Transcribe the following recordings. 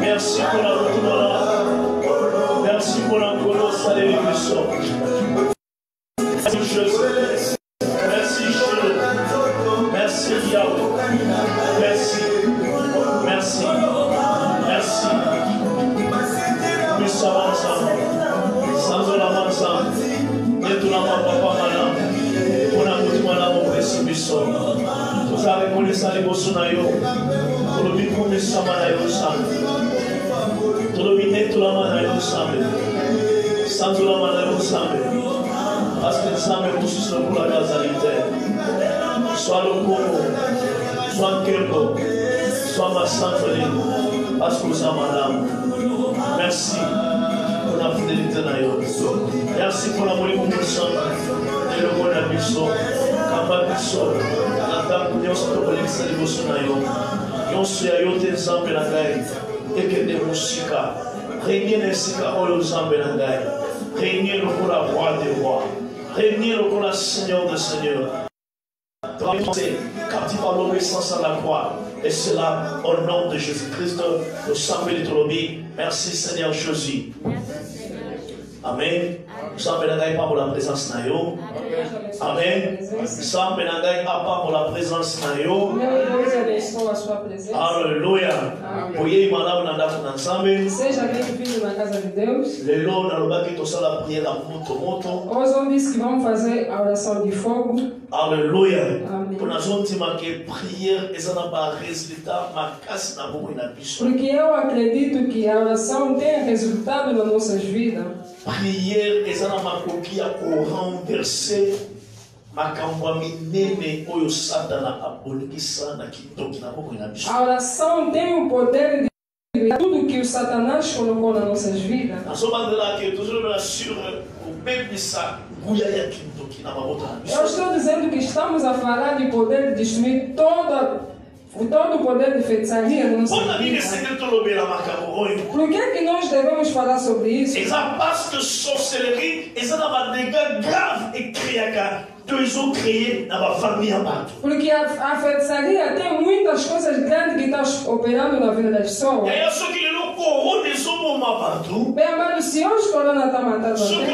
Merci pour la retour. Merci pour la colosse à l'émission. Merci Jésus. Merci Jésus. Merci Yahweh. Merci. Merci. Merci. Nous sommes ensemble. Sans la ensemble. Et tout la papa madame. On a beaucoup de mal à mon précipice. Vous avez connu ça les bossonayo. Tout le monde comme ça manayo ensemble. Tout le monde est tout la manayo ensemble. Sans tout la manayo ensemble. Parce que ensemble nous sommes pour la casualité. Soit le Congo, soit Kébo, soit ma santé. Parce que nous sommes madame. Merci pour la fidélité nayo. Merci pour l'amour que nous sommes. Et le bon abisso. Kababisso. Régnez le roi des rois, régnez le Seigneur des seigneurs. Captif à l'obéissance à la croix, et cela au nom de Jésus-Christ, nous sommes bénis. Merci Seigneur Jésus. Amen. Nous sommes bénis pour la présence de Nayo. Amen. Nous sommes bénis pour la présence de Nayo. Alléluia. Voyez, madame, nous sommes ensemble. Seja bem-vindo na casa de Deus. Hoje on diz que vamos fazer a oração de fogo. Alléluia. Amém. Porque eu acredito que a oração tem resultado nas nossas vidas. Prière ezana makoki ya renverser makambo minene oyo satana abonikisa na kitoki na boko na biso. A oração tem o poder de tudo que o Satanás colocou nas nossas vidas. Eu estou dizendo que estamos a falar de poder de destruir todo o poder de feitiçaria na nossa vida. Por que nós devemos falar sobre isso? Parce que sorcellerie est un dégât grave et créateur. Porque a feitiçaria tem muitas coisas grandes que estão operando na vida das pessoas. Bem, amado, se hoje o corona está matando alguém,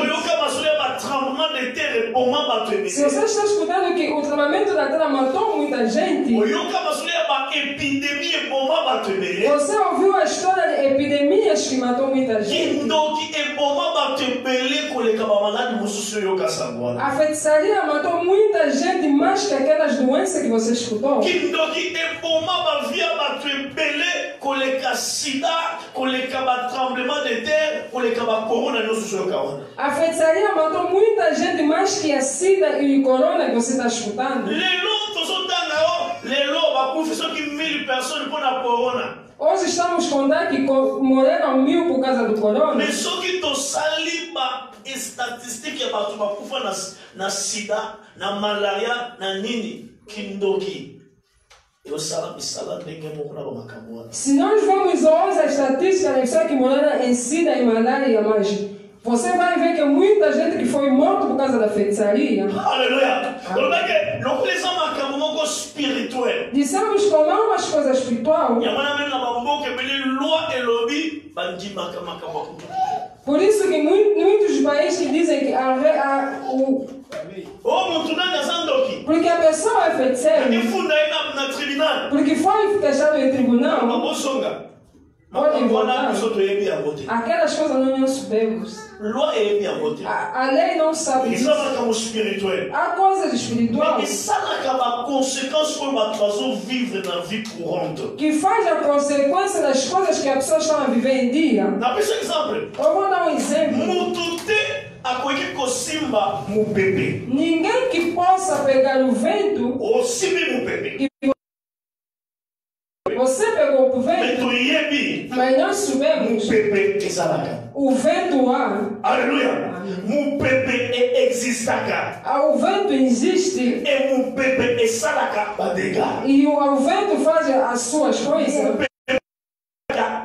se você está escutando que o tratamento da terra matou muita gente, você ouviu a história de epidemias que matou muita gente. A feitiçaria matou muita gente mais que aquelas doenças que você escutou. A feitiçaria matou muita gente mais que a sida e o corona que você está escutando. Hoje estamos contando que morreram 1000 por causa do corona. Estatistique ya batu bakufa na sida, na malaria, na nini, kindoki. Se nós vamos hoje a estatística das pessoas que morreram em sida e malaria, mas você vai ver que muita gente que foi morta por causa da feitiçaria. Aleluia. Dizemos como é uma coisa espiritual. Por isso que muitos países que dizem que porque a pessoa é feiticeira, porque foi fechado em tribunal, podem voltar. Aquelas coisas não sabemos. loi est bien votée. A lei não sabe Isso disso. é uma espirituel. Há coisas espirituais Mais ça n'a qu'à conséquence pour ma façon vivre dans la vie courante. que faz a consequência das coisas que as pessoas estão a viver em dia. N'a pas exemple. Eu vou dar um exemplo. Mutute a coisa que simba mu bébé. Ninguém que possa pegar o vento, O simbi mu bébé. você pegou o Mais tu vento, yebi mas nós mu sabemos bébé ezalaka. o vento há. Alléluia. Mu bébé existaka. O vento existe Et mu bébé ezalaka badega. e o vento faz as suas coisas.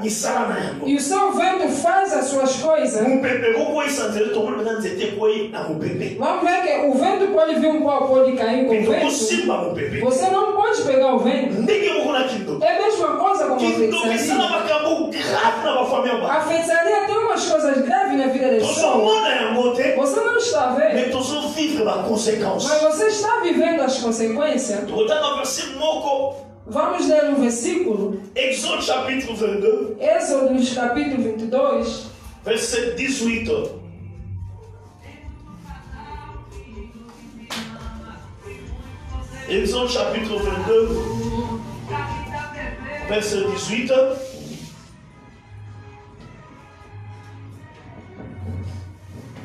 Misala na yango. E o seu vento faz as suas coisas. Mu bébé koko esanzeli to mona nzete koi na mu bébé. Vamos ver que o vento pode vir um pouco, pode cair com o Então vento. simba mu bébé. Você não pode pegar o vento. Ndenge moko na kindo. É a mesma coisa com a Kindo feitiçaria. esala makambo grave na bafamia ba. A feitiçaria tem umas coisas graves na vida das pessoas. Tozomona yango te. Você não está vendo, Mais tozovivre ba conséquence. mas você está vivendo as consequências. Tokotanga verset moko. Vamos ler um versículo. Exode chapitre 22. Êxodo, capítulo 22. Verset 18. Exode chapitre 22. Verset 18.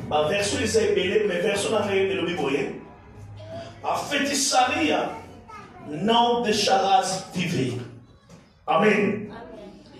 Ma version est belée, mais version n'a rien de l'obiboye. A feitiçaria não deixarás viver. Amém.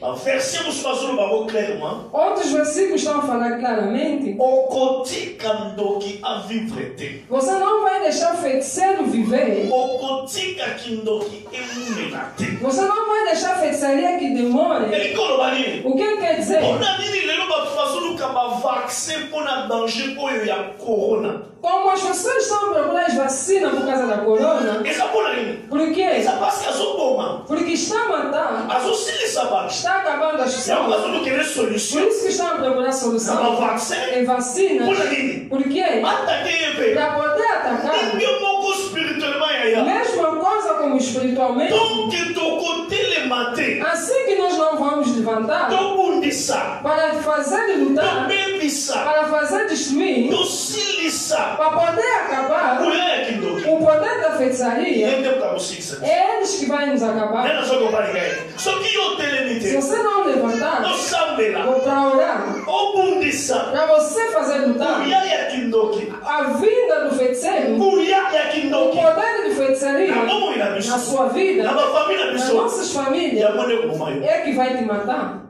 A versão nos passou no clairement. Outros versículos estão a falar claramente. O kotika ndoki a vivre te. Você não vai deixar o feiticeiro viver. O kotika kindoki emumena te. Você não vai deixar a feitiçaria que demore. Ele colobani. O que quer dizer? Ona nini lelo ba fasulu kaba vaccin pona danger oyo ya corona. Como as pessoas estão procurando as vacinas por causa da corona. Eza pona nini? Por quê? Eza parce que azoboma. Porque está a matar. Azosilisa ba. Está acabando as Yango pessoas. azolu querer Por solution. isso que estão a procurar Na solução. ba vaccin. Em vacinas. Pona nini? Por quê? Atake yebe. Para poder atacar. Ninguém moko spirituellement yaya. Mesma coisa como espiritualmente. Donc toko telemater. Assim que nós não vamos levantar Tobundisa. para fazer lutar, Tobebisa. para fazer destruir, Tosilisa. para poder acabar, Mulher ya kindoki. o poder da feitiçaria, Yende mutamusikisa. é eles que vão nos acabar. Nena soko palingai. Soki yo Se telemite. você não levantar, Osambela. ou para orar, Obundisa. para você fazer lutar, Mulher ya kindoki. a vinda do feiticeiro, Mulher ya o kindoki. poder de feitiçaria Na bomo ina na biso. sua vida, Na ba família nas biso. nossas famílias, Ya mone kumayo. é que vai te matar.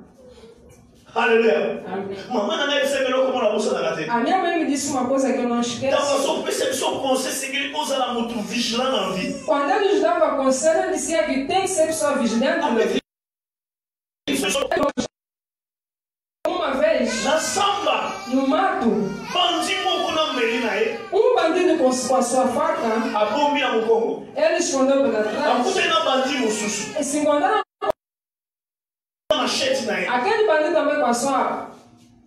Alléluia. Amém. Maman na nebe sebelo como na bosa na kate. A minha mãe me disse uma coisa que eu não Então esqueço. a sua percepção conseil c'est que ele usa la muito vigilant na vie. Quando ele nos dava conselho, ele dizia que tem que ser pessoa vigilante na vida. Uma vez, Na samba. no mato, Bandi moko na melina e. bandido com a sua faca, A bombi na mukongo. ele escondeu pela trás. Akute na bandi mususu. E se encontraram Machete na e. aquele bandido também com a sua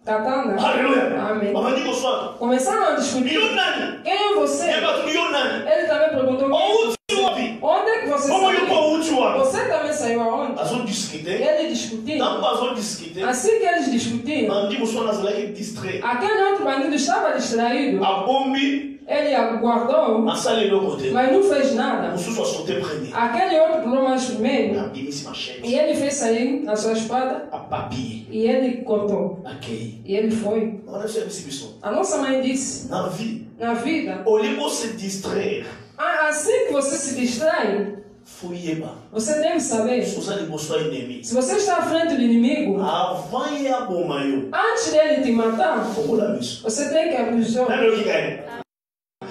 katana. Alléluia. Amém. Mamadi bonsoir. Começaram a discutir. Yo nani? Quem é você? Yeba yo nani? Ele também perguntou: O uti wapi? onde é que você Como yo saiu? ko uti wapi? Você também saiu aonde? Azo discuter. Ele discutiu. Tanto azo discuter. Assim que eles discutiram, Bandi bonsoir na zala que distrait. aquele outro bandido estava distraído. A bombi Ele aguardou, asali lo côté. mas não fez nada. Mususu assoté premier. Aquele outro pulou mais primeiro. Abimisi machete. E ele fez sair a sua espada A papier. e ele cortou. Akei. E ele foi. On a fait exhibition. A nossa mãe disse, Na vie. na vida, Au lieu de se distraire. assim que você se distrai, Fuyeba. você tem que saber, Vous allez bonsoir ennemi. se você está à frente do inimigo, Avant ya bomayo. antes dele te matar, Faut la mise. você tem que abrir os olhos. Nani okikai.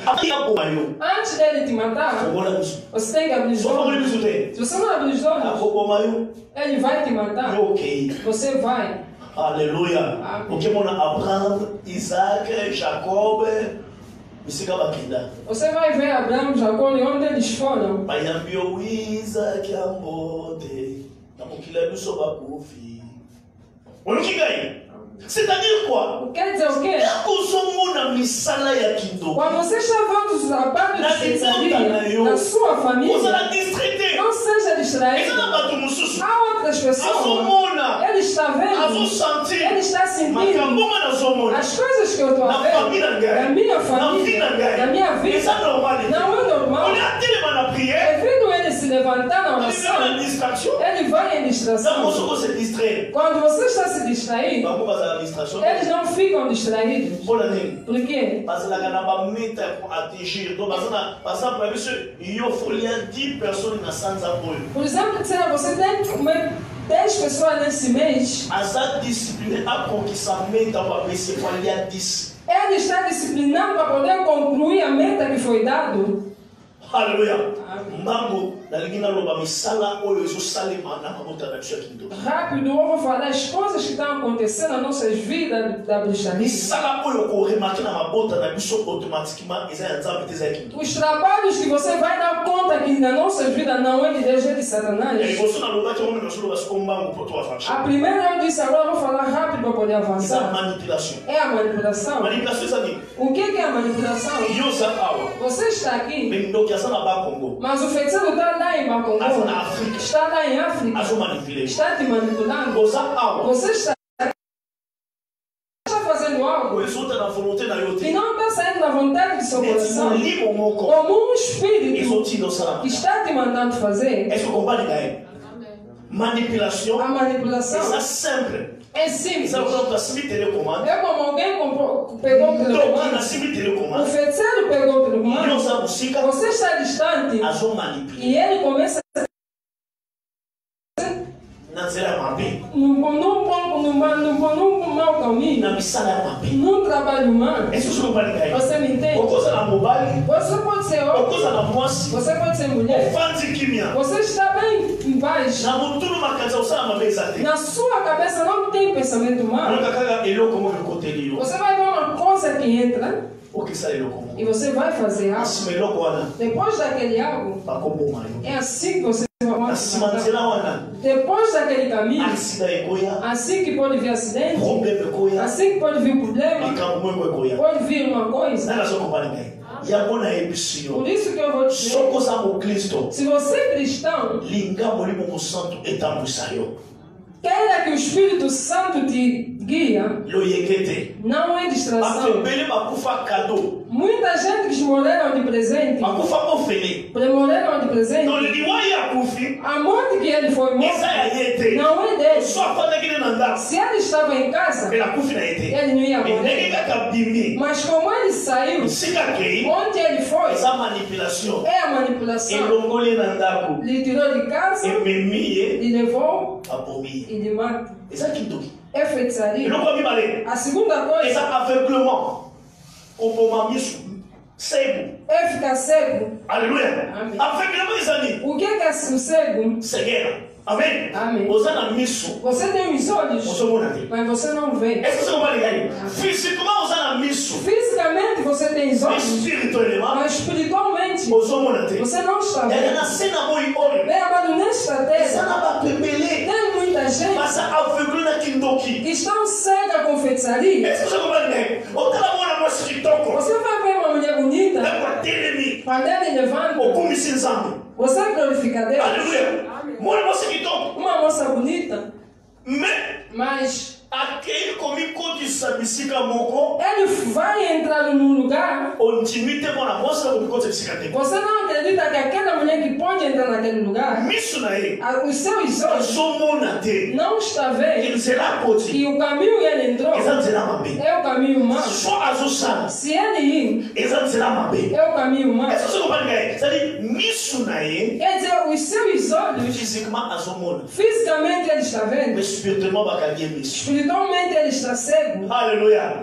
Avant ya bomayo. Antes dele te matar, Faut la mise. você tem que abrir os Só para olhos. ele dizer. Se você não abrir os A olhos, bomayo. ele vai te matar. Yo ok. Você vai. Alléluia. Amen. Porque mon Abraham, Isaac, Jacob, Misika bakinda. Você vai ver Abraão e Jacó e onde eles foram. Bayambio Isaac ambote. Na mokila biso bakufi. Olukigai. C'est-à-dire quoi? Quer dizer o quê? Kozomona misala ya kindo. Quando você está vendo os trabalhos de feitiçaria na sua família, Ozala distraité. não seja distraído. Ezana bato mususu. Há outras pessoas, Azomona. eles está vendo, ele está sentindo as coisas que eu estou a ver da minha família, da minha vida. Não é normal. Devido a ele se levantar na oração, ele vai em distração. Quando você está se distraindo, eles não ficam distraídos. Por quê? Por exemplo, você tem que comer 10 pessoas nesse mês. Ele está disciplinado para poder concluir a meta que foi dado. Aleluia. Rápido, eu vou falar as coisas que estão acontecendo nas nossas vidas da bruxaria. Os trabalhos que você vai dar conta que na nossa vida não é de Deus, é de Satanás. A primeira eu disse, agora eu vou falar rápido para poder avançar. É a manipulação. O que é a manipulação? Você está aqui, mas o feiticeiro está lá em Bacongo, está lá em África, está te manipulando. Você está fazendo algo que não está saindo da vontade do seu coração, como um espírito que está te mandando fazer. Manipulação. A manipulação é simples. É como alguém pegou o telecomando. O feiticeiro pegou o telecomando. Você está distante e ele começa a num mau caminho, num trabalho humano. Você me entende? Você pode ser homem, você pode ser mulher, você está bem embaixo. Na sua cabeça não tem pensamento humano. Você vai ver uma coisa que entra e você vai fazer algo. Depois daquele algo, é assim que você vai matar. Depois daquele caminho, assim que pode vir acidente, assim que pode vir problema, pode vir uma coisa. Por isso que eu vou dizer, se você é cristão, queira que o Espírito Santo te guia, não é distração. Muita gente que morreram de presente, morreram de presente. A morte que ele foi morto não é dele. Se ele estava em casa, ele não ia morrer. Mas como ele saiu, onde ele foi, é a manipulação. Ele tirou de casa, ele levou e de mata. É feitiçaria. A segunda coisa é ficar cego. Aleluia. Amém. O que é o cego? Cegueira. Amém? Amém. Você tem os olhos, mas você não vê. Fisicamente você tem os olhos, mas espiritualmente você não está vendo. Bem, agora nesta terra tem muita gente que estão cega com feitiçaria. Você vai ver uma mulher bonita, quando ele levanta, você glorifica Deus. Aleluia. Uma moça bonita, mas ele vai entrar num lugar. Você não acredita que aquela mulher que pode entrar naquele lugar, os seus olhos não está vendo que o caminho que ele entrou é o caminho mau. Se ele ir, é o caminho mau. Quer dizer, os seus olhos fisicamente ele está vendo, espiritualmente ele está cego. Aleluia.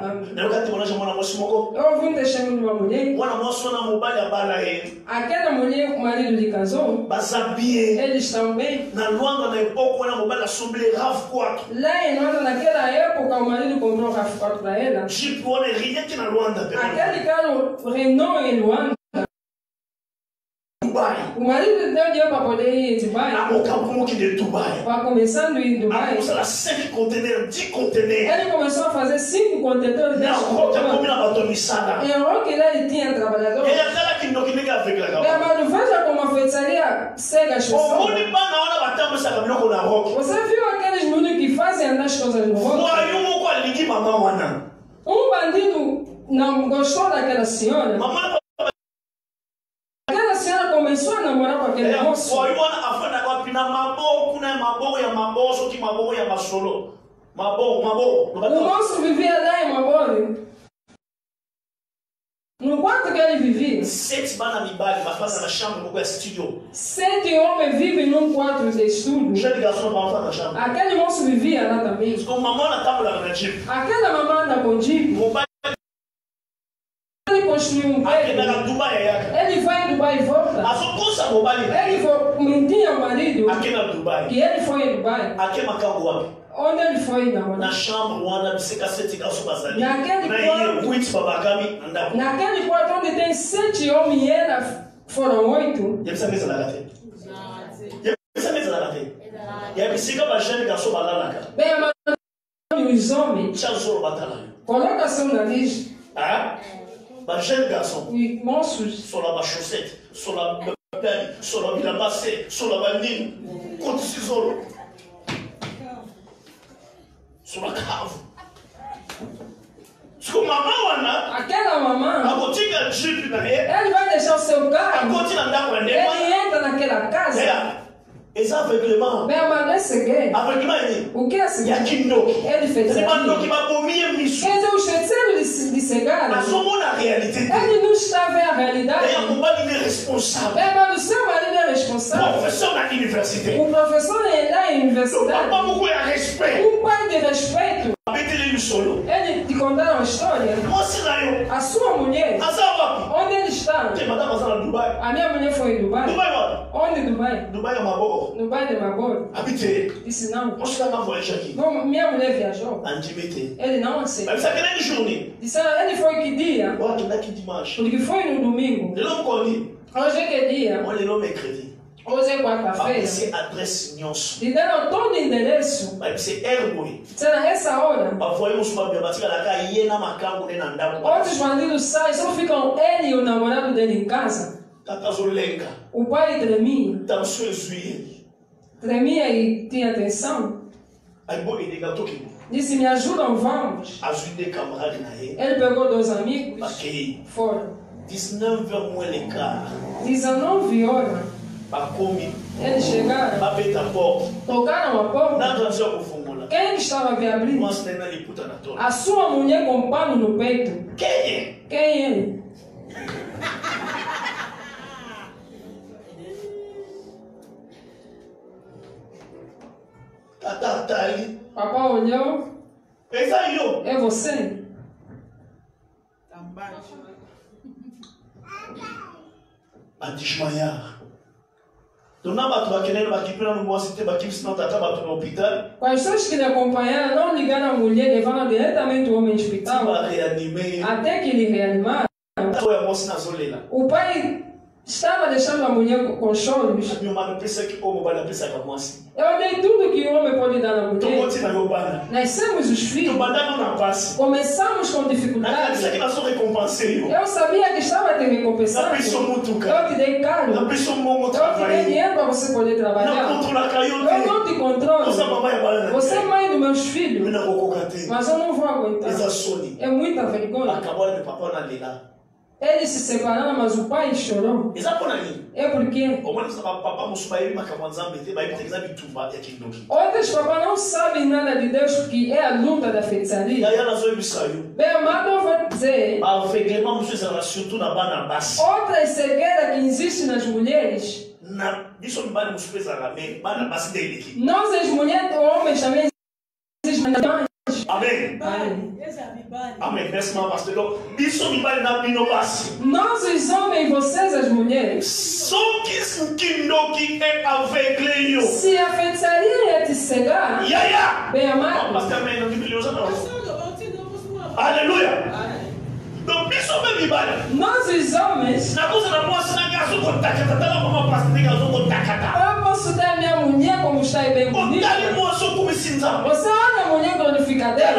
Eu ouvi um testemunho de uma mulher. Aquela mulher, o marido lhe casou, eles estão bem. Lá em Luanda, naquela época, o marido comprou um RAV4 para ela. Aquele carro Renault em Luanda. O marido deu dinheiro para poder ir em Dubai. Para começando a ir em Dubai, ele começou a fazer 5 contentores de em Roque ele tinha trabalhador. Mas veja como a feitiçaria cega as pessoas. Você viu aqueles meninos que fazem andar coisas no rosto. Bandido não gostou daquela senhora. Aquela senhora começou a namorar com aquele moço. O moço vivia lá em Mabore. No quarto que ele vivia, 7 homens vivem num quarto de estúdio. Aquele moço vivia lá também. Aquela mamãe anda com Jeep. Ele construiu um prédio. Ele vai em Dubai e volta. Ele mentia ao marido que ele foi em Dubai. Onde ele foi naquele quarto onde tem 7 homens e ela foram 8. Bem, os homens coloca seu nariz. Os moços sur la chaussette, sur la pelle, sur la bilabase, sur la vanille, contre 6 euros. Sur la cave. Aquela mamãe, ele vai deixar o seu carro, ele entra naquela casa. Bem, mas é cegueiro. O que é cegueiro? Ele fez aquilo. Quer dizer, os feiticeiros de cegário, ele não está vendo a realidade. Bem, mas o seu marido é responsável. O professor é lá em universidade. Um pai de respeito. Ele te contaram a história. A sua mulher, onde ele está? A minha mulher foi em Dubai. Onde Dubai? Dubai de Mabor. Disse não. Minha mulher viajou. Ele não aceitou. Disseram, ele foi que dia? Porque foi no domingo. Hoje é que dia? Hoje é quarta-feira. Lhe deram todo o endereço. Será essa hora? Outros bandidos saem, só ficam ele e o namorado dele em casa. O pai tremia. Tremia e tinha tensão. Disse, me ajudam, vamos. Ele pegou 2 amigos. Foram. 19 horas. Eles chegaram, tocaram a porta. Quem estava a abrir? A sua mulher com pano no peito. Quem é ele? Papai olhou. É você? A desmaiar. As pessoas que lhe acompanharam não ligaram a mulher, levaram diretamente o homem ao hospital. Até que ele reanimaram. O pai estava deixando a mulher com choros. Eu dei tudo que o homem pode dar à mulher. Nascemos os filhos. Começamos com dificuldades. Eu sabia que estava te recompensando. Eu te dei carro. Eu te dei dinheiro para você poder trabalhar. Eu não te controlo. Você é mãe dos meus filhos. Mas eu não vou aguentar. É muita vergonha. Eles se separaram, mas o pai chorou. É porque outros papás não sabem nada de Deus, porque é a luta da feitiçaria. Bem, amado, eu vou dizer outra cegueira que existe nas mulheres. Nós, as mulheres, homens também existem. Amém. Amém. Nós, os homens, vocês, as mulheres. Se a feitiçaria é te cegar, bem amado. Aleluia. Nós, os homens, eu posso dar minha mulher como está aí bem bonita. Você olha a mulher glorifica Deus.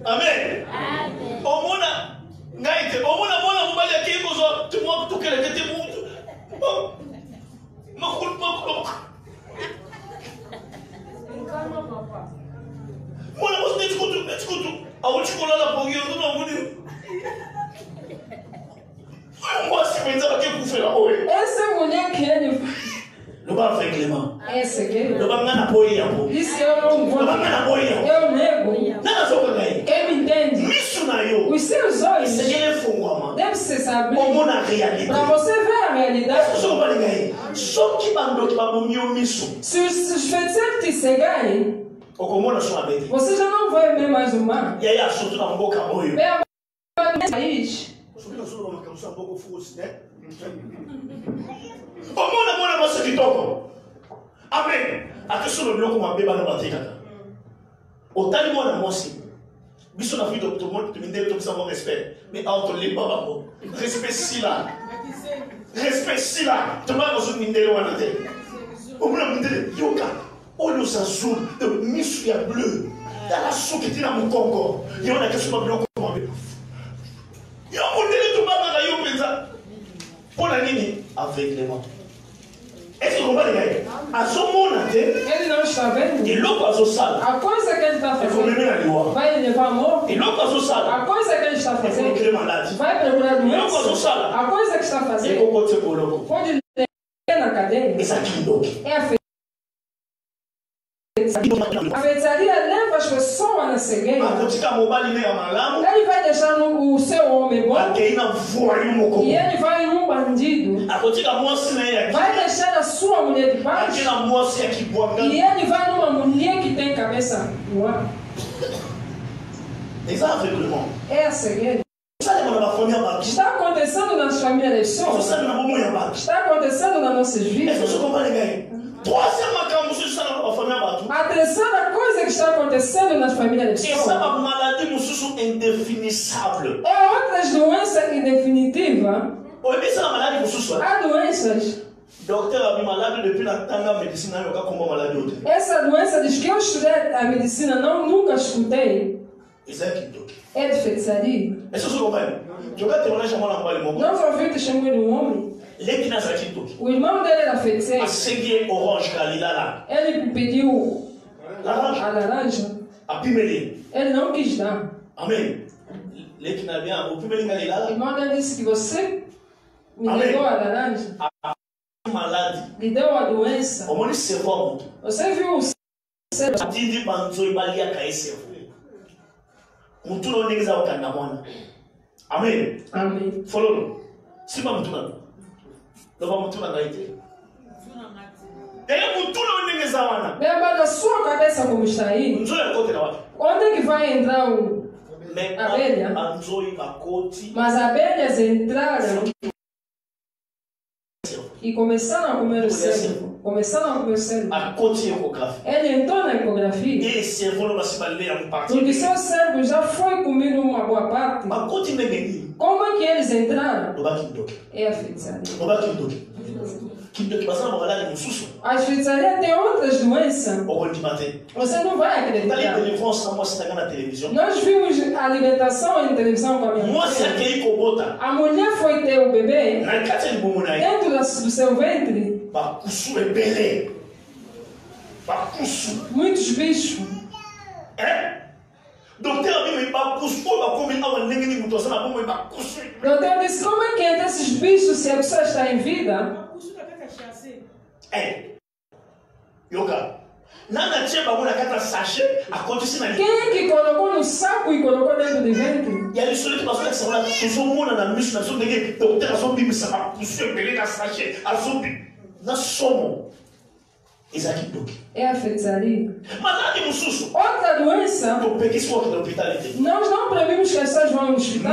Amém. Clément. É segredo. Le bangana boy yabo. Disse eu não vou. Le bangana boy yabo. Eu nego. Nana soka gai. Quem me entende? Misu na yo. Os seus olhos Segele fungwama. devem se abrir Como na realidade. para você ver a realidade. Soka bali gai. Soki bando ki babo mio misu. Se os feiticeiros te cegarem, Okomona sua bete. você já não vai ver mais o mar. E aí assunto na mboka moyo. Vê a país. Soki sura makamsa mboko fusi, né? Omona mona basa kitoko. Amen. Atesuno biloko mabeba na batekaka. Otali mwana mosi. Biso na fille docteur monde tu mindele to ça respect. Mais auto liba babo. Respect sila. Respect sila. Tu vas dans une mindele wana te. Omona mindele yoka. Oyo sa zone de misu ya bleu. Dans la soupe qui na mukongo. Yona kesuma biloko mabeba. Yo modele to baba na yo penza. Pour la ligne avec les mains. Est-ce que vous comprenez? À ce moment-là, Ele não está vendo. il loupe à ce salle. A coisa que ele está Il faut fazendo mener la loi. vai levar a morte. Il loupe à ce salle. A coisa que ele está Il faut fazendo créer maladie. vai procurar Il loupe à ce doença. salle. A coisa que está Il fazendo faut côté pour le coup. pode ler na cadeia. Et ça qui donc. É a feitiçaria. A feitiçaria leva as pessoas na cegueira. A kotika mobali ne ya malamu. Ele vai deixar o seu homem bom Akeina voyou moko. e ele vai num bandido. A kotika mosi ne ya. Vai deixar a sua mulher de baixo Akina mosi ya kibwanga. e ele vai numa mulher que tem cabeça no ar. Exactement. É a cegueira. Ça les mona ba famille ba. Está acontecendo nas famílias Ça só. ça na bomo ya ba. Está acontecendo nas nossas Est-ce que vidas. vous comprenez gars? Troisième makambo sur ça na famille ba. A terceira coisa que está acontecendo nas famílias Et ça só ba maladie mususu indéfinissable. é outras doenças indefinitivas. Oyebi ça la maladie mususu. Há doenças. Docteur a mis malade depuis la tanga médecine na yoka komba maladie ote. Essa doença diz que eu estudei a medicina, nunca escutei. Ezaki donc. É de feitiçaria. Est-ce que vous comprenez? Je vais témoigner moi na mbali moko. Nós ouvimos o testemunho de um homem. Leki na zaki donc. O irmão dele era feiticeiro. A seguir orange kalila la. Ele pediu Laranja. a laranja. A pimeli. Ele não quis dar. Amen. Leki na bien o pimeli kalila O la. irmão dele disse que você me Amém. deu a laranja, Malade. lhe deu a doença. O moni cerveau mutu. Você viu o cérebro? Atindi banzo ibalia ka cerveau. Mutu no ngiza wakanda mwana. Amen. Amém. Follow no. Sima mutu na. Loba mutu na ngaite. Mutu no ngiza wana. Lembra da sua cabeça como está aí? Nzo ya kote na wapi? Onde é que vai entrar o... Abelha. Anzoi bakoti. Mas abelhas entraram e começaram a comer o cérebro. Começaram a comer o cérebro. Akoti ecographe. Ele entrou na ecografia. E cerveau no basibalé a partir. Porque seu cérebro já foi comido uma boa parte. Akoti ngeni. Como é que eles entraram? Loba kidoki. É a feitiçaria. Loba kidoki. Kidoki basana malade mususu. As feitiçarias têm outras doenças. Okondi mate. Você não vai Tali acreditar. téléphone moi c'est na télévision. Nós vimos a alimentação em televisão com a minha Moi c'est mãe. akei kobota. A mulher foi ter o bebê Na kati ya libumu na ye. dentro do seu ventre. Bakusu ebele. Bakusu. Muitos bichos. Docteur a mis bakusu po bakomi awa ndenge ni mutu asana bomo bakusu. Doutor disse, como é que entra esses bichos se a pessoa está em vida? Yoka. Nana cheba mona kata sachet akontisi na Quem é que colocou no saco e colocou dentro do ventre? ya lisolo te baso lakisa wana tozomona na miso na biso ndenge docteur azobimisa bakusu ebele na sachet azobi na somo ezalaki doki É a feitiçaria. maladi mosusu Outra doença, topekisi woki na hôpital te nós não proibimos que as pessoas vão ao hospital,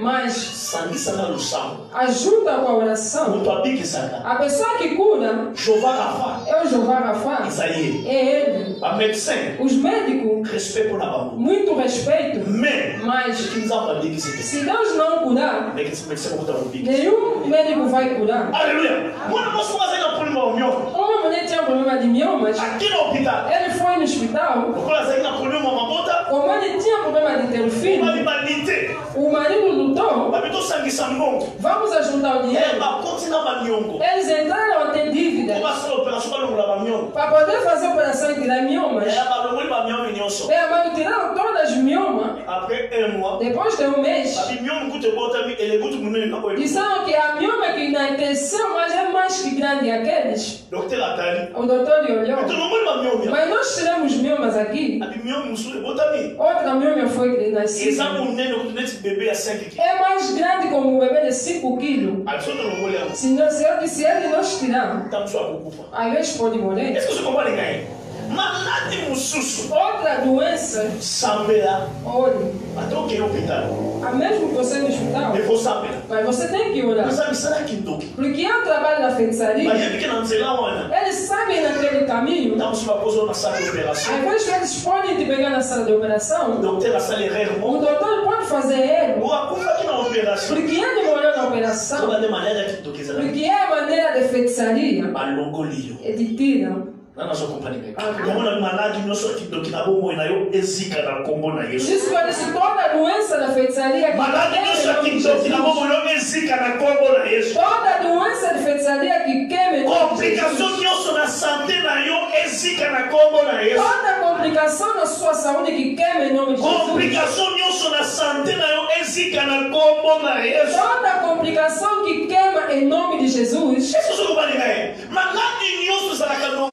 mas sangisanga losambo ajuda com a oração. moto abikisaka A pessoa que cura jova rafa é o Jeová Rafa, ezali ye é ele. bamédecin Os médicos, respect mpo na bango muito respeito, mais mas soki nzambe abikisi te se Deus não curar, médecin mokuta kobiki nenhum médico vai curar. alleluya mwana mwasi moko azali na problème ya omio Uma mulher tinha problema de miomas, aki na hôpital ele foi no hospital, lokola azali na problème ya mabota como ele tinha problema de ter um filho, balibali te o marido lutou, babi tosangisa mbongo vamos ajudar o dinheiro. bakoti na baniongo Eles entraram a ter dívida po basala opération balongola bamiongo para poder fazer a operação e tirar miomas. balongoli bamiongo nyonso Bem, mas tiraram todas as miomas. après un mois Depois de um mês, babi miongo kutu ebotami ele kutu munene na koye disseram que a mioma que nasceu, mas é mais que grande grande aqueles. Docteur Atali. O doutor olhou. Mais tout le monde m'a mis au Mas nós tiramos miomas aqui. A miome musul botami. Outra mioma foi Et nascida. ça mon nez le petit bébé à 5 kg. É mais grande como um bebê de 5 quilos. Action dans le mollet. Se ele nós tirarmos, Tam so akukufa. às vezes pode morrer. Est-ce que vous comprenez gagne? Malade mususu. Outra doença, Sambela. olhe, Até o que hôpital. a mesmo que você no hospital, Mais faut sambela. mas você tem que olhar. Mas sabe será que toque? Porque eu trabalho na feitiçaria, Mas ele que não sei lá onde. eles sabem naquele caminho. Tam so poser na salle d'opération. Às vezes eles podem te pegar na sala de operação. Docteur a salle O rarement. doutor pode fazer ele, Ou akufa aqui na opération. porque ele morreu na operação. Toda de maneira que toque ça. Porque é a maneira de feitiçaria, Balogolio. é de tira. Não nós compreendemos. Como malade não só que toque na bomba na eu exika na combo na Por isso. isso que eu disse toda doença da feitiçaria que Malade não só que toque na bomba não exika na combo na isso. toda doença de feitiçaria que queime Complicação que eu sou na santé na eu exika na combo na isso. toda complicação na sua saúde que queime em nome de Jesus. Complicação que eu sou na santé na eu exika na combo na isso. Toda complicação que queima em nome de Jesus. Isso só como ninguém. Malade não só na cano.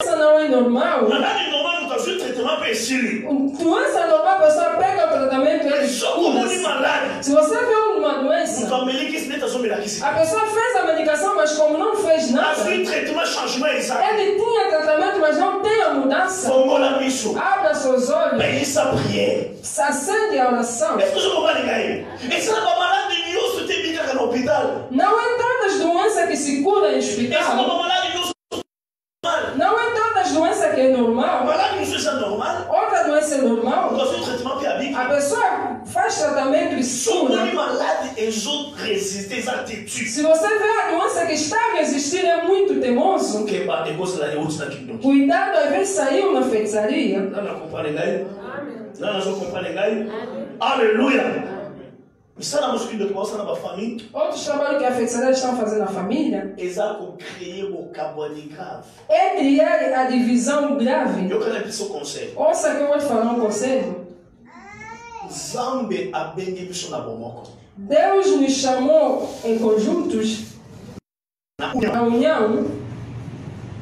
Doença não é normal. Malade normal não faz tratamento para esse. Doença normal, a pessoa pega o tratamento e ele Só como cura. malade. Se você vê uma doença, Família que se mete a sombra aqui. a pessoa fez a medicação, mas como não fez nada, Mas o tratamento changement exato. ele tinha tratamento, mas não tem a mudança. Fongo la biso. Abra seus olhos, Paye sa prière. acende a oração. Est-ce que je comprends les gars? Et ça va malade de Dieu se te bica dans l'hôpital. Não é todas as doenças que se curam em Et ça va hospital. malade de Dieu se mal. Não é todas as doenças que é normal. Malade de Dieu c'est normal. Outra doença é On normal. doit faire un traitement péabique. A pessoa faz tratamento e Sont cura. les malades et les autres résistent des attitudes. Se você vê a doença que está a resistir é muito teimoso, Ok, bah, et bosse la route na kingdom. cuidado, às vezes saiu na feitiçaria. Là, on comprend les gars. Là, on comprend les gars. Alléluia. Mais ça, dans mon document, ça dans ma famille. Outros trabalhos que a feitiçaria estão fazendo na família Et ça, pour créer au cabane grave. é criar a divisão grave. Je connais plus ce conseil. Ouça que eu vou te falar um conselho. Zambe a béni biso na bomoko. Deus nos chamou em conjuntos, na união.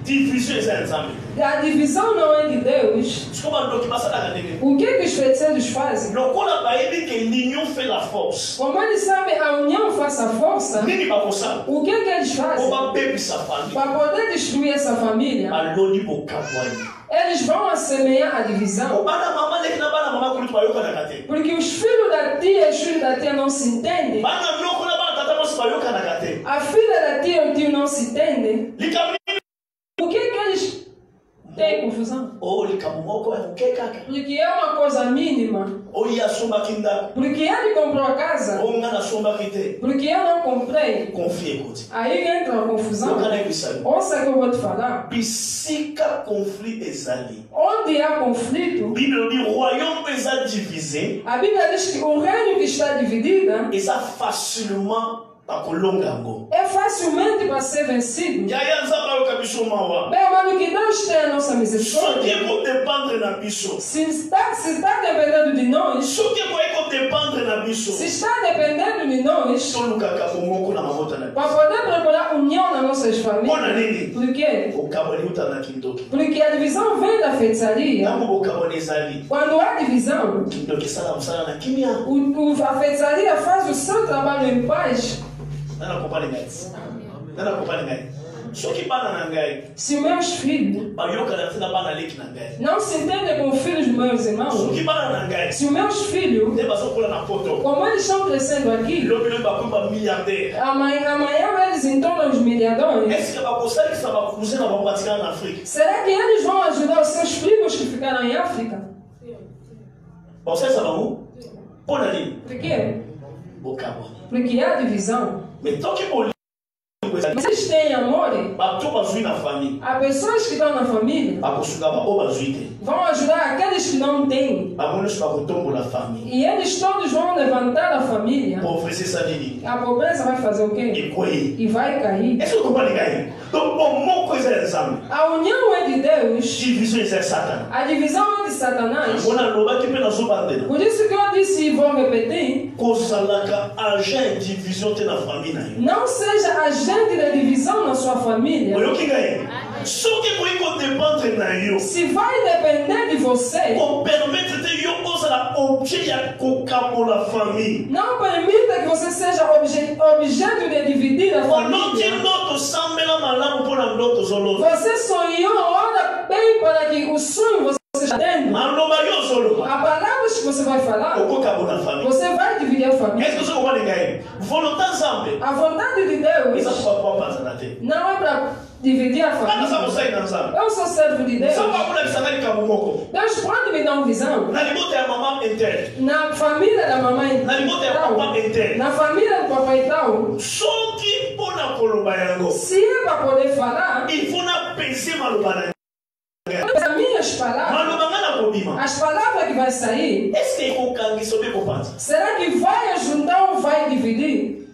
Division é Zambe. A divisão não é de Deus. Desculpa, não que passa da cadeia. O que os feiticeiros fazem? Le kola ba ebi que l'union fait la force. Como eles sabem, a união faz a força. Nini ba kosa? O que eles On fazem? va baby sa famille. Para poder destruir essa família, Aloni bo kabwani. eles vão semear a divisão. Bana mama leki na bana mama kulitu ba yoka na kate. Porque os filhos da tia e os filhos da tia não se entendem. Bana nyoko na bana tata mosi ba yoka na kate. A filha da tia e o tio não se entendem. Likami. O que eles têm confusão? Oh likamumoko é o que kaka? Porque é uma coisa mínima. Oh ya sumba kinda. Porque ele comprou a casa. Oh ngana sumba kite. Porque eu não comprei. Confie écoute. Aí entra a confusão. Yoka na bisali. Ouça que eu vou te falar. Bisika conflit ezali. Onde há conflito, Bible dit royaume eza divisé. a Bíblia diz que o reino que está dividido Eza facilement bakolongango. é facilmente para ser vencido. Yaya nzamba yoka biso mawa. Bem, mano, que Deus tem a nossa Soki misericórdia. ekodépendre na biso. Se está dependendo de nós, Soki ekodépendre na biso. se está dependendo de nós, Tolukaka bomoko na mabota na para biso. poder procurar união nas nossas Mpona famílias. nini? Por quê? Bokaboni uta na kindoki. Porque a divisão vem da feitiçaria. Ntango bokaboni ezali. Quando há divisão, Kindoki esala mosala na kimia. a feitiçaria faz o seu trabalho em paz. Nana kopani ngai. Nana kopani ngai. Soki bana na ngai. Se meus filhos Bayoka na ntina bana leki na ngai. não se entendem com os filhos dos meus irmãos, Soki bana na ngai. se os meus filhos, Nde bazokola na poto. como eles estão crescendo aqui, Lobi lobi bakuba milliardaire. amanhã eles entornam os milliardões, Est-ce que bakosalisa bakousin na bapatikana na Afrique? será que eles vão ajudar os seus primos que ficaram em África? Bakosalisa bango? Mpona nini? Por quê? Bokabo. Porque há divisão. Mais tant que bolingo ezali. Mas eles têm amor. Bato bazwi na famille. Há pessoas que estão na família, Bakosuka bao bazwi te. vão ajudar aqueles que não têm. Bango nyonso bakotombola famille. E eles todos vão levantar a família. Pauvreté eza nini? A pobreza vai fazer o quê? Ekwei. E vai cair. Est-ce que vous comprenez ngai? Donc bomoko eza ya nzambe. A união é de Deus. Division eza ya satana. A divisão é de Satanás. Yango nalobaki mpe nazobandela. Por isso que eu disse e vou repetir. Kozalaka agent ya division te na famille na yo. Não seja agente da divisão família, se vai depender de você, não permita que você seja objeto de dividir a família. Você sonhou, ora bem para que o sonho você esteja tendo. A palavras que você vai falar, você vai dividir a família. A vontade de Deus não é para dividir a família. Eu sou servo de Deus. Deus pode me dar uma visão na família da mamãe, na família do papai e tal. Se é para poder falar, as minhas palavras, as palavras que vai sair, será que vai ajudar ou vai dividir?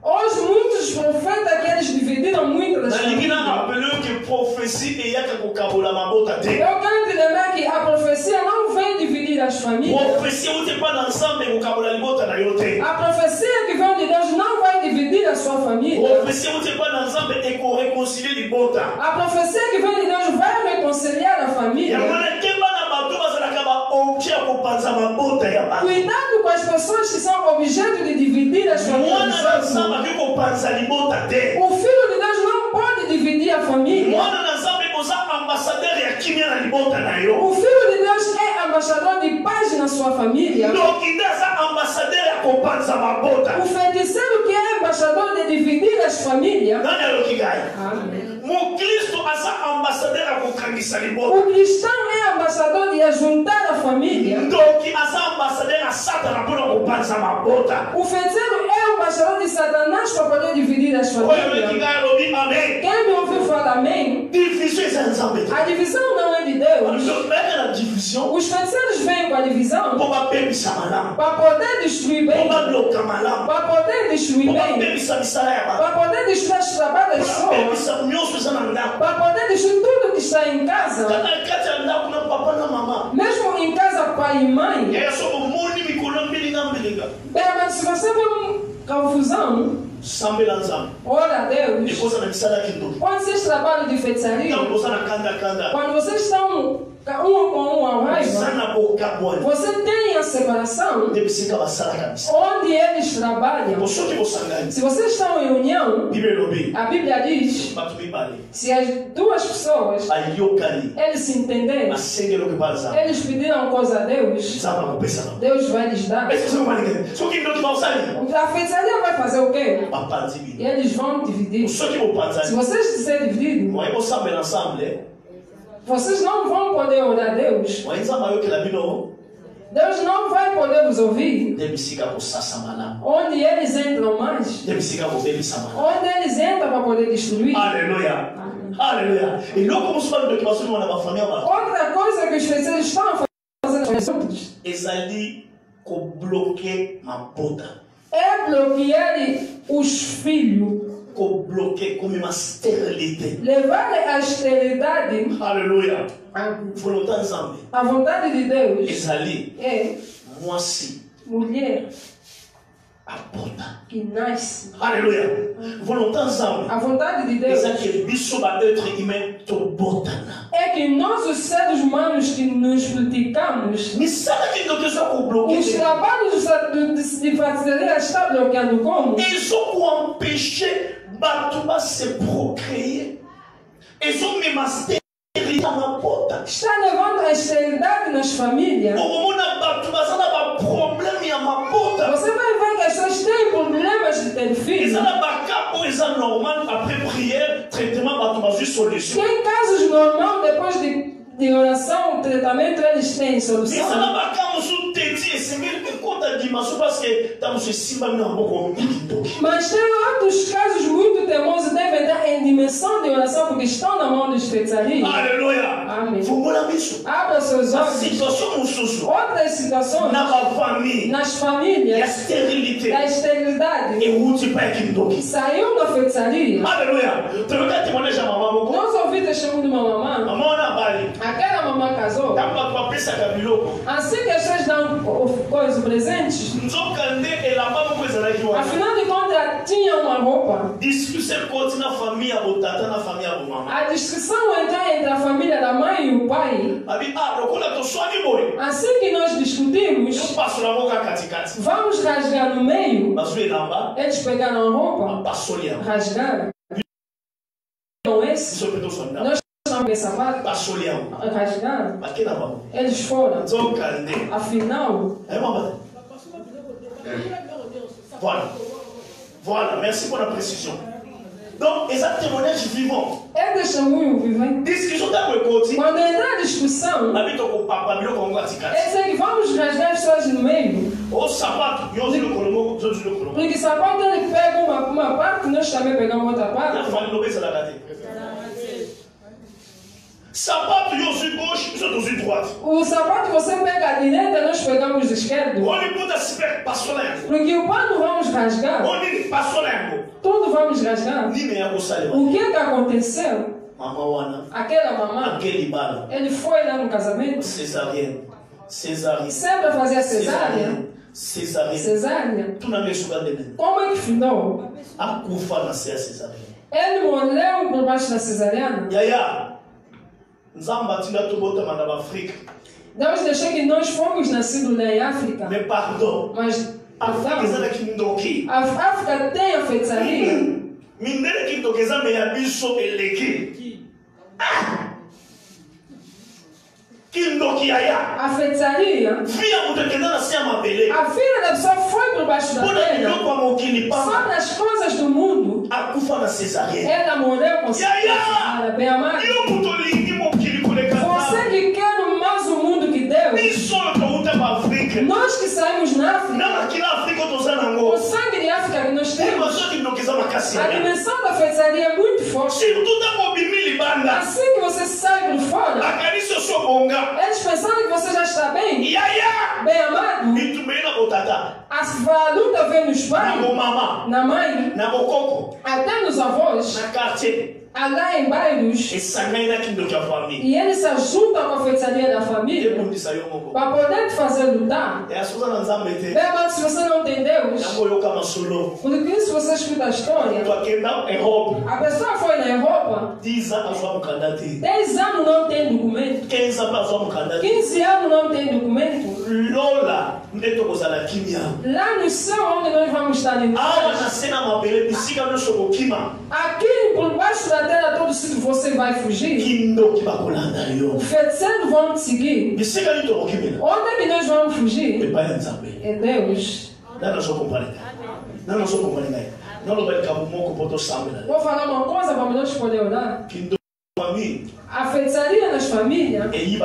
Hoje muitos profetas que eles dividiram muito das famílias. Eu quero te lembrar que a profecia não vem dividir as famílias. A profecia que vem de Deus não vai dividir a sua família. A profecia que vem de Deus vai reconciliar a família. Cuidado com as pessoas que são objeto de dividir as famílias. O Filho de Deus não pode dividir a família. O Filho de Deus é embaixador de paz na sua família. O feiticeiro que é embaixador de dividir as famílias. Amém. O cristão é embaixador de ajuntar a família. O feiticeiro é embaixador de Satanás para poder dividir as famílias. Quem me ouviu falar amém? A divisão não é de Deus. Os feiticeiros vêm com a divisão para poder destruir bem, para poder destruir bem, para poder destruir as trabalhos das pessoas, para poder destruir tudo que está em casa, mesmo em casa pai e mãe. Mas se você vê uma confusão, ora a Deus, quando vocês trabalham de feitiçaria, quando vocês estão um com um ao raiva, você tem a separação onde eles trabalham. Se vocês estão em união, a Bíblia diz, se as duas pessoas eles se entenderem, eles pediram coisa a Deus, Deus vai lhes dar. A feitiçaria vai fazer o quê? Eles vão dividir. Se vocês disserem dividido, vocês não vão poder orar a Deus. Deus não vai poder vos ouvir. Onde eles entram mais, onde eles entram para poder destruir. Aleluia. Aleluia. Outra coisa que os feiticeiros estão fazendo é bloquear os filhos. Levar a esterilidade. Aleluia. A vontade de Deus é mulher que nasce. Aleluia. A vontade de Deus é que nós, os seres humanos que nos multiplicamos, os trabalhos de feitiçaria estão bloqueando como? Ils ont empêché Batouba se procréer. Ils ont même stérilité na porta. Está levando a esterilidade nas famílias. Você vai ver que as pessoas têm problemas de ter filhos. Tem casos normais depois de oração, tratamento, eles têm solução. Mas tem outros casos muito teimosos, devem estar em dimensão de oração porque estão na mão dos feitiçaria. Aleluia. Amém. Abra seus olhos. Outras situações nas famílias da esterilidade saiu da feitiçaria. Aleluia. Nós ouvimos testemunho de uma mamãe. Aquela mamãe casou. Assim que as pessoas dão coisas presentes, afinal de contas tinha uma roupa. Discussão pode na família ou tata na família ou mamãe. A discussão entra entre a família da mãe e o pai. Assim que nós discutimos, vamos rasgar no meio. Eles pegaram a roupa, rasgaram. Então esse, nós chamamos de sapato, rasgaram. Eles foram. Afinal, voilà, merci pour la précision. Donc, les témoignages vivants. É testemunho vivente. Discussion da côté. Quando entrar a discussão, é que vamos rasgar as coisas no meio. O sapato, porque sapato ele pega uma parte, nós também pegamos outra parte. Sapato, eu sou gauche, eu sou droite. O sapato você pega a direita, nós pegamos o esquerdo. Porque o pano vamos rasgar. Tudo vamos rasgar. O que é que aconteceu? Aquela mamã, ele foi lá no casamento. Cesarienne. Sempre fazia cesárea. Como é que findou? Ele morreu por baixo da cesariana. Deus deixou que nós fomos nascidos na África. Mas a África tem a feitiçaria. A feitiçaria. A filha da pessoa foi por baixo da terra. Sobre as coisas do mundo. Ela morreu com cesárea. Bem amado. Você que quer mais o mundo que Deus. Nós que saímos na África. O sangue de África que nós temos. A dimensão da feitiçaria é muito forte. Assim que você sai por fora, eles pensando que você já está bem. Bem amado. A luta vem nos pais, na mãe, até nos avós. Lá em bairros, e eles se ajuntam com a feitiçaria da família para poder te fazer lutar. Bem, mas se você não tem Deus, porque se você escuta a história, a pessoa foi na Europa, 10 anos não tem documento, 15 anos não tem documento. Lá no céu onde nós vamos estar em aqui por baixo da terra, todo sítio você vai fugir. O feiticeiro vão te seguir. Onde é que nós vamos fugir? É Deus. Vou falar uma coisa para nós poder orar. A feitiçaria nas famílias, ele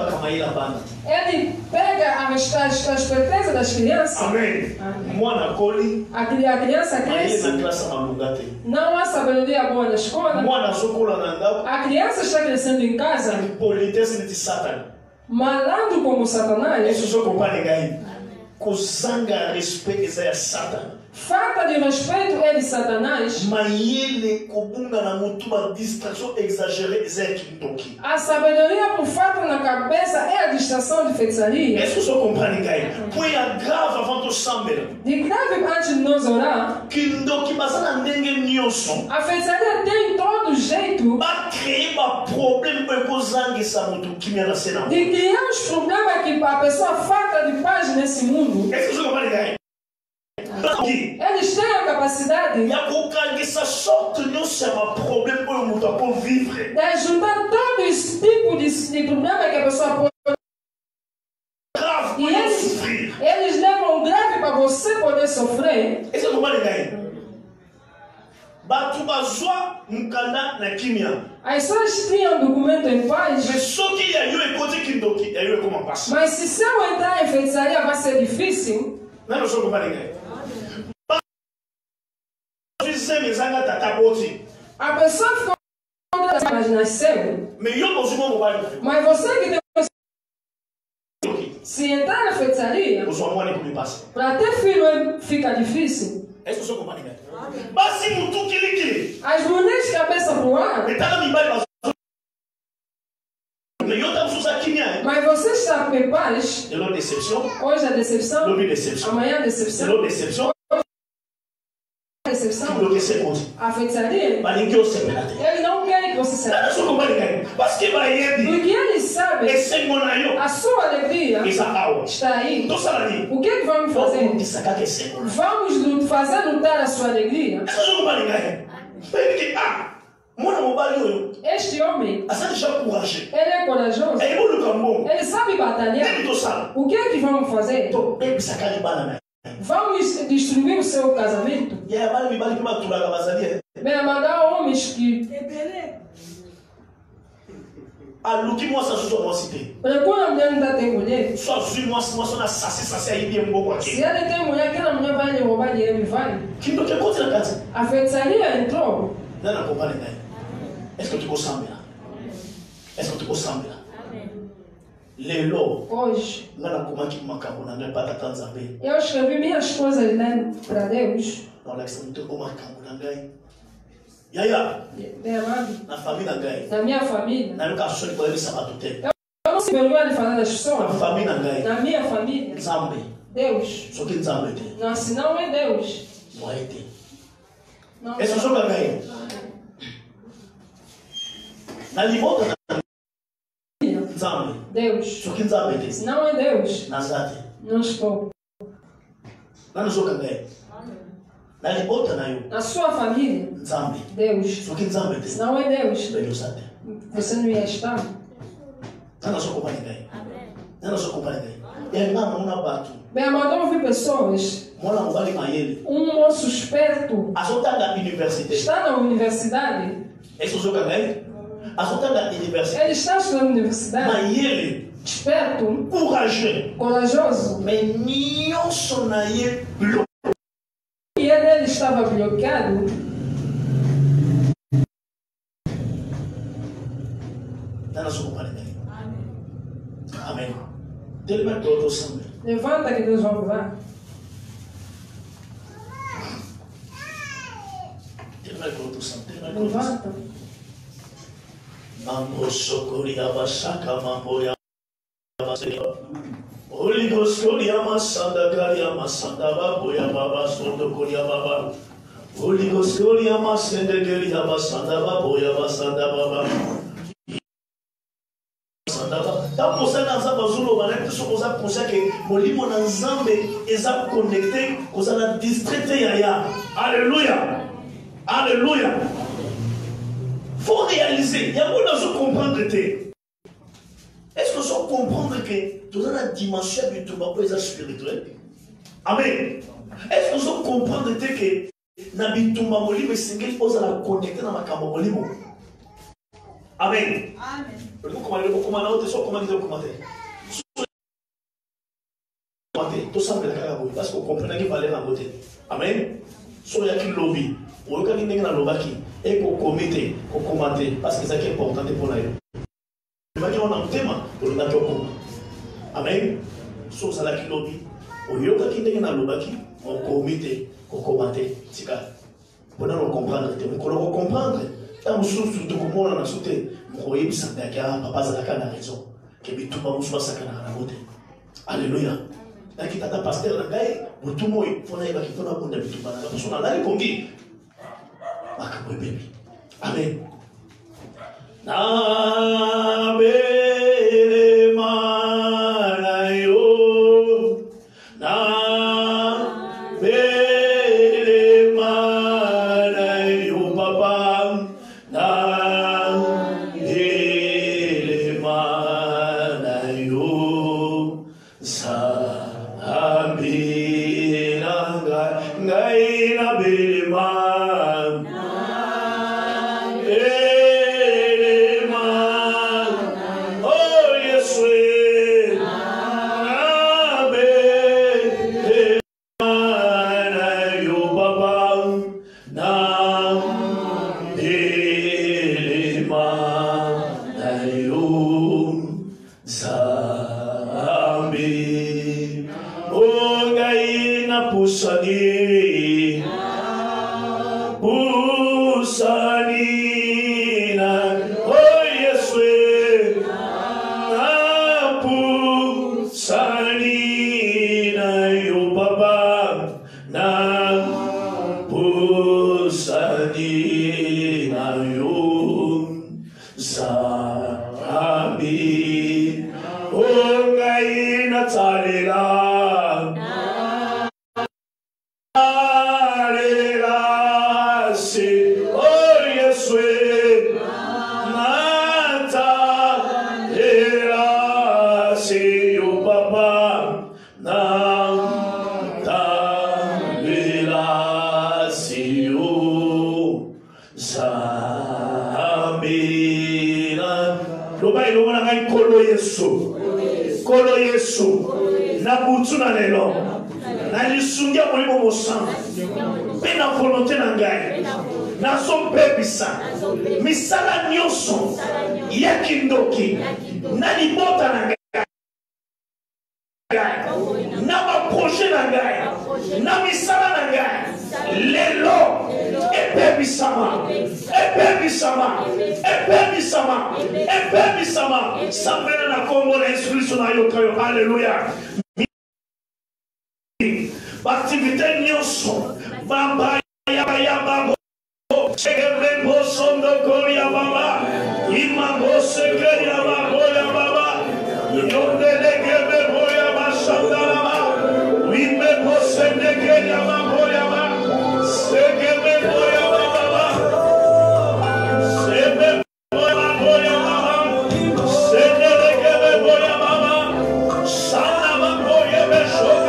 pega as pertences das crianças. Amém. A criança cresce. Não há sabedoria boa na escola. A criança está crescendo em casa. Malandro como Satanás. Falta de respeito é de Satanás. A sabedoria por falta na cabeça é a distração de feitiçaria. De grave antes de nós orar, a feitiçaria tem todo jeito de criar os problemas que a pessoa falta de paz nesse mundo. Eles têm a capacidade de ajudar todo esse tipo de problema que a pessoa pode. E eles levam grave para você poder sofrer. As pessoas tinham documento em paz. Mas se seu entrar em feitiçaria vai ser difícil. A pessoa ficou mas nasceu. Mas você que tem se entrar na feitiçaria, para ter filho fica difícil. As mulheres cabeça pro ar. Mas você está em paz. Hoje é decepção. Amanhã é decepção. percepção. Afetaria. Ele não quer que você saiba. Porque ele sabe. A sua alegria está aí. O que vamos fazer? Vamos fazer lutar a sua alegria. Este homem, ele é corajoso. Ele sabe batalhar. O que vamos fazer? Vamos destruir o seu casamento. Bem, mandar homens que quando a mulher não tem mulher, se ela tem mulher, aquela mulher vai lhe roubar dinheiro e vai. A feitiçaria entrou. Est-ce que tu consommes là? Est-ce que tu consommes là? Hoje, eu escrevi minhas coisas para Deus. Na minha família. Eu não se vergonha de falar das pessoas. Na minha família. Deus. Não, se não é Deus. Não. Est-ce que je peux gagner? Deus. Se não é Deus, não estou. Na sua família, Deus. Se não é Deus, você não ia estar. Bem, amado, eu vi pessoas. Um moço esperto está na universidade. Ele está na universidade. Esperto. Corajoso. E ele estava bloqueado. Amém. Levanta que Deus vai levar. Levanta. Mambo sokoria basaka mambo ya basaka. Holy Ghost koria masanda karia masanda babo ya baba sondo koria baba. Holy Ghost koria masende karia basanda babo ya basanda baba. Tant pour ça dans sa bazoulo banane so koza penser que molimo na nzambe eza connecté koza na distraité ya. Alléluia. Alléluia. Faut réaliser, il y a beaucoup de comprendre que est-ce que vous comprendre que tu as la dimension du tout spirituel? Amen. Est-ce que vous comprendre que nabitumba molimo single pose la connecter na makambo molimo? Amen. Amen. Comment na autre so comment dire commenter. Tout ça me la parce que vous comprenez que valeur en beauté. Amen. So ya ki lobby. Ou ka ni na lobaki. Et pour commettre, pour commenter, parce que c'est important pour nous. Il va dire on a un thème pour le Natoko. Amen. Sauf ça la qui lobby. Au lieu de quitter na lobaki, on commettre, on commenter. C'est ça. Pour nous comprendre, pour comprendre. Tant surtout comment on a sauté, on croyait que ça n'a papa Zalaka a raison. Que tout le monde soit sacré dans la beauté. Alléluia. Là qui t'a pasteur la gaille, pour tout le monde, il faut qu'il faut la bonne de tout le monde. La personne a l'air congi. Amen. Na bere manayo, na bere manayo, papa, na bere manayo, sa abira ngai na bere manayo. nani na yo Zambi Ongai na talela Talela si Oh Yeswe Na talela si yo papa Na talela si yo Zambi Loba ilomona ngai kolo Yesu na butu na lelo na lisungia molimo mosantu pe na volonté na ngai nazopebisa misala nyonso ya kindoki na libota na ngai na baprojet na ngai na misala na ngai lelo epebisama sambela na kombo na Yesu na yokayo haleluya activité nyonso bamba ya babo chegebe bosondo koria baba imambo sekeria babo ya baba yondele gebe boya bashandala ba wime bosende keria babo ya baba segebe boya baba sebe boya baba sendele gebe boya baba sana boya beshoka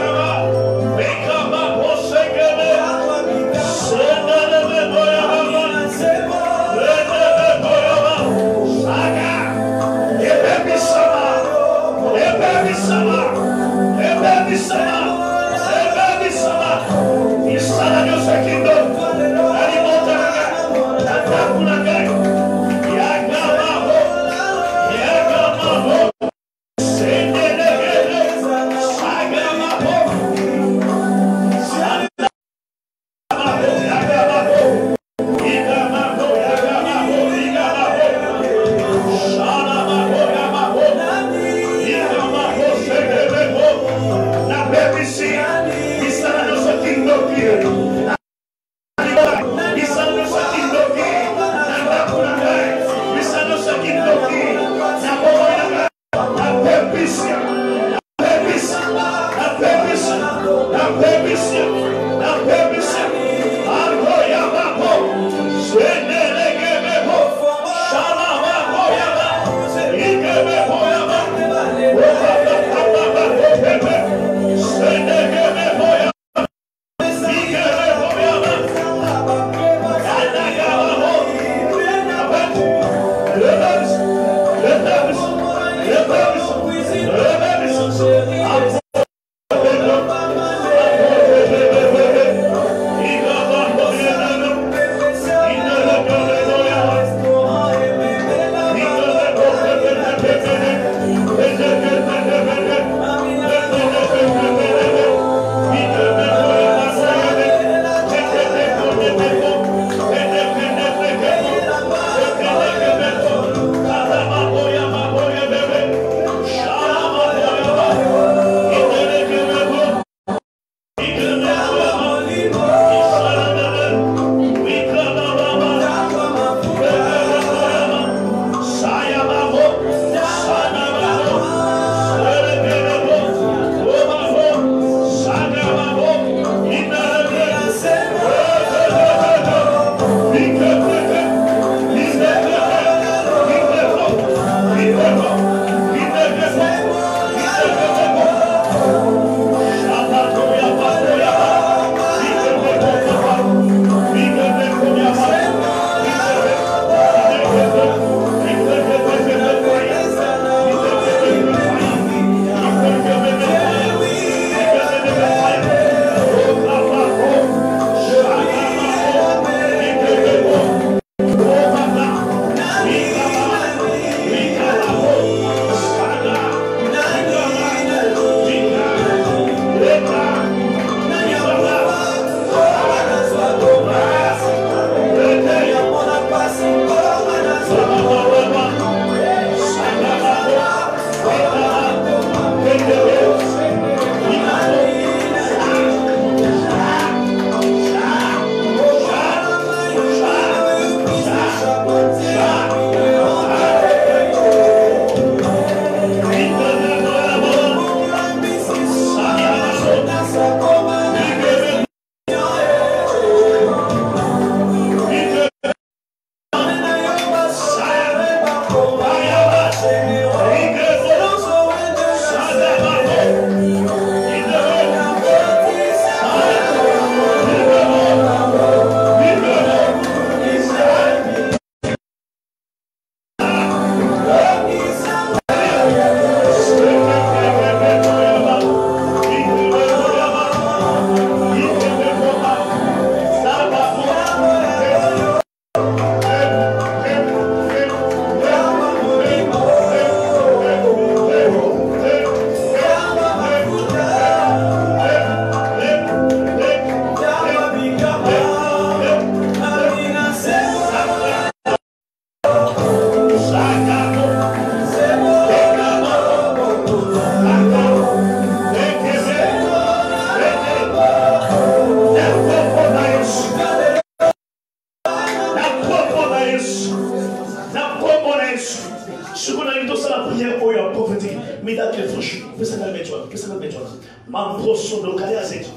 me dá aquele frouxo. Pensa na metona. Mamposo do calhazete.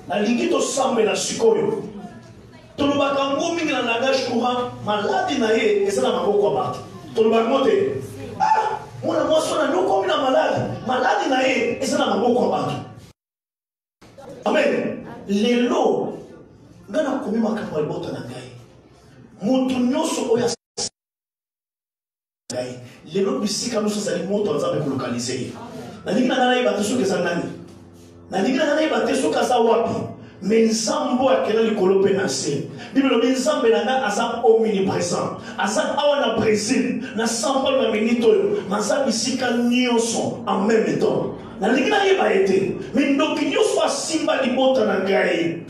Na lingito sambe na sikoyo. Tolubaka ngumi na langage courant, malade na ye, eza na maboko abatu. Tolubaka mote. Ah, mwana mwaso na noko na malade na ye, eza na maboko abatu. Amen. Lelo ngana komi makambo libota na ngai. Mutu nyoso oya ngai. Lelo bisika nusu zali moto nzambe kolokalize. Na ningi na ngana ibate soki eza nani? Na ningi na ngana ibate soki eza wapi? Menzambo akela likolo pe na se. Bibelo menzambe na nga aza omnipresent. Aza awa na Brésil, na São Paulo na minito yo, maza bisika nyonso en même temps. Na lingi na yeba ete, mindoki nyonso asimba libota na ngai.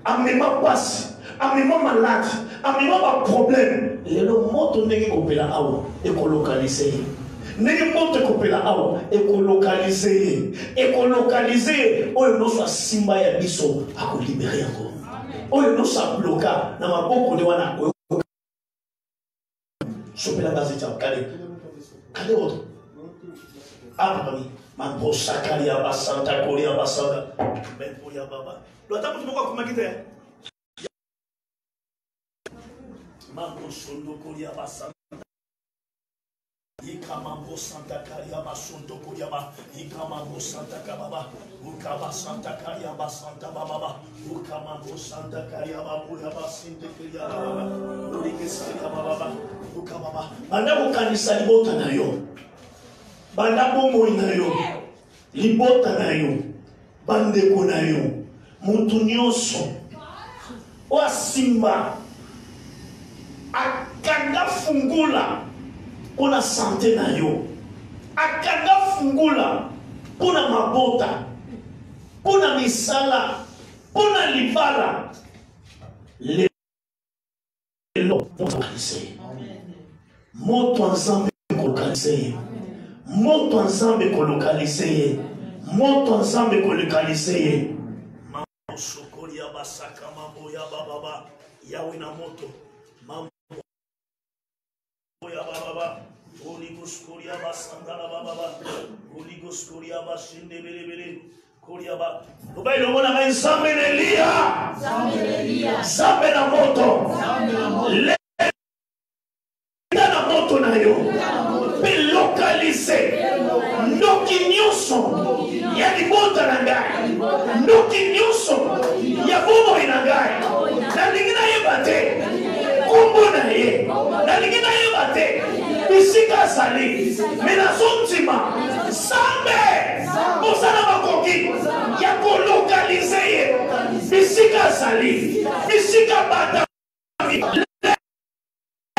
Amema pasi, amema malade, amema ba problème. Lelo moto ndenge kopela awa ekolokalize. Ndenge moto ekopela awa ekolokalize. Ekolokalize oyo noso asimba ya biso akolibere yango. Oyo noso abloka na maboko de wana sopela base cha kale oto. Apa mami mambosa kali ya basanta koli ya basanta mempo ya baba. Lo atamu tumoka kumakita ya. Mamboso ndo koli ya basanta. Ikamambo Santa Kariaba Sunto Kuriaba, Ikamambo Santa Kababa, Ukaba Santa Kariaba Santa Baba, Ukamambo Santa Kariaba Kuriaba Sinte Kuriaba, Urikeskia Baba, Ukababa. Banda bukanisa libota na yo. Banda bomo na yo. Libota na yo. Bande ko na yo. Muntu nyonso. Wa simba. Akanga fungula. Pona santé na yo. Akanga fungula. Pona mabota. Pona misala. Pona libala. Lelo. Moto ensemble kolokalize. Moto ensemble kolokalize. Moto ensemble kolokalize. Mambo sokoli ya basaka mambo ya baba. Yawe na moto. Mambo ya baba. Holy Ghost Korea basandala baba. Holy Ghost Korea basinde bele. Korea ba. Ubailo mona mensambe Elia. Sambe na moto. Na moto na yo. Pe localiser. Noki nyonso. Ya libota na ngai. Noki nyonso. Ya bomo na ngai. Na lingina yebate. Kumbo na ye. Na lingina yebate. Bisika sali. Mena sontima. Sambe. Mosana makoki. Ya ko localiser ye. Bisika sali. Bisika bata.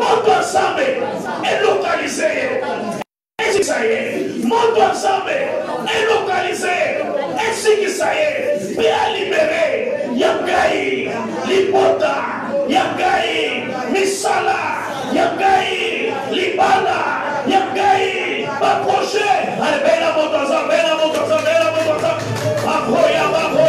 Monte ensemble et localisé. Et ça y est. Monte ensemble et localisé. Et si ça y est. Bien libéré. Yangai. Lipota. Yangai. Misala. Yangai. Libala. Yangai. Approchez. Allez, ben la monte ensemble. Apoya, baba.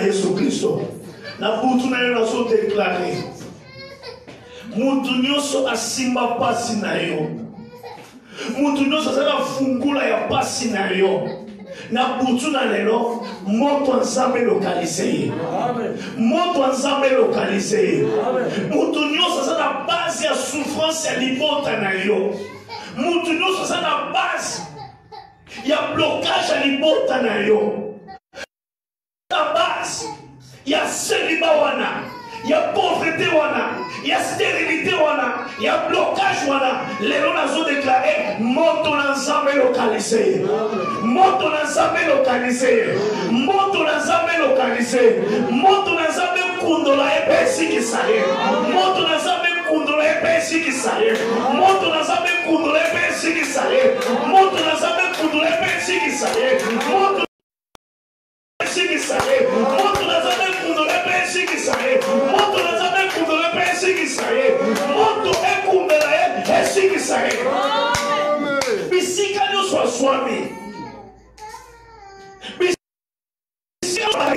Yesu Kristo na butu na yo nazo déclarer mutu nyonso asimba pasi na yo, mutu nyonso azala fungula ya pasi na yo na butu na lelo moto nzambe lokalize ye, moto nzambe lokalize ye. Mutu nyonso azala base ya souffrance ya libota na yo, mutu nyonso azala base ya blocage ya libota na yo, base ya célibat wana, ya pauvreté wana, ya stérilité wana, ya blocage wana, lelo nazo déclarer moto na nzambe lokalize, moto na nzambe lokalize, moto na nzambe lokalize, moto na nzambe kundola epesi kisaye, moto na nzambe kundola epesi kisaye, moto na nzambe kundola epesi kisaye, moto na nzambe kundola epesi kisaye, moto Sikisaye, moto na zabe kundole pe sikisaye, moto na zabe kundole pe sikisaye, moto ekumbela ye sikisaye. Bisika nyo swami, bisika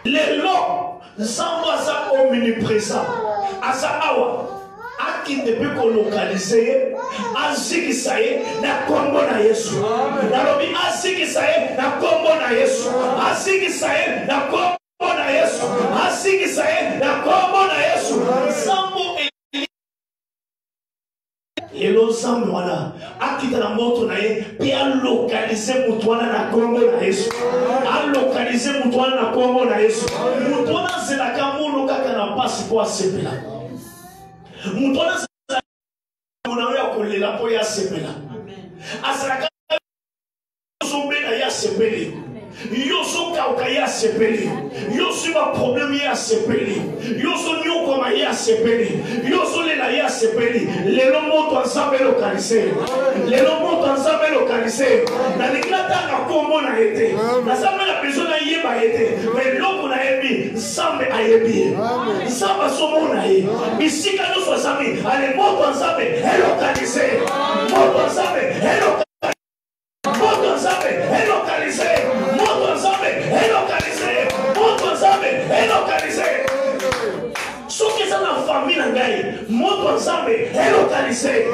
lelo nzambo aza omniprésent, aza awa. Aki ne peut localiser, azikisaye na kombo na Yesu. Nalobi azikisaye na kombo na Yesu. Azikisaye na kombo na Yesu. Azikisaye na kombo na Yesu. Sambo lelo sambo wana akita na moto na ye pe a localiser mutu wana na kombo na Yesu. A localiser mutu wana na kombo na Yesu. Mutu wana zelaka mulu kaka na pasi po asepela. Mutona unaoya kulela po ya sepela. Asaka sombe na ya sepeli. Yo so kauka ya sepeli. Yo so ba problème ya sepeli. Yo so nyoko ma ya sepeli. Yo so lela ya sepeli. Lelo moto nzambe lokalize. Lelo moto nzambe lokalize. Na liklata na kombo na ete. Na nzambe na besoin na yeba ete. Mais loko na yebi nzambe ayebi. Nzambe somo na ye. Bisika no so nzambe. Ale moto nzambe elokalize. Moto nzambe elokalize. Moto nzambe elokalize. Moto nzambe elokalize. Moto nzambe elokalize. Soki eza na famille na ngai, moto nzambe elokalize.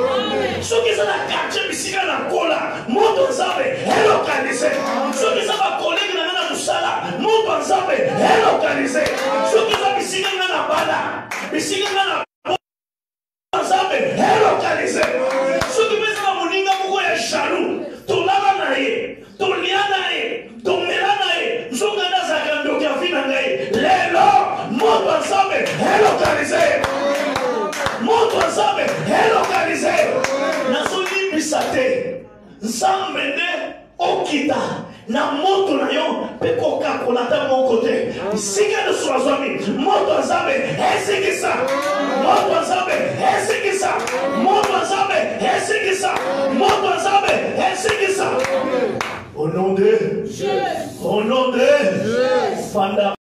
Soki eza na quartier bisika na kola, moto nzambe elokalize. Soki eza ba collègue na nga na musala, moto nzambe elokalize. Soki eza bisika nga na bala, bisika nga na nzambe elokalize. Soki eza na moninga moko ya jaloux, tolala na ye, tolia na ye, tomela na ye, nzoka na zaka ndoki ya vi na ngai, lelo moto nzambe elokalize. Moto nzambe elokalize. Nazo limbisa te nzambe nde okita na moto na yo pe koka kolata mon côté sika de swazami moto azabe esikisa moto azabe esikisa moto azabe esikisa moto azabe esikisa au nom de Jésus.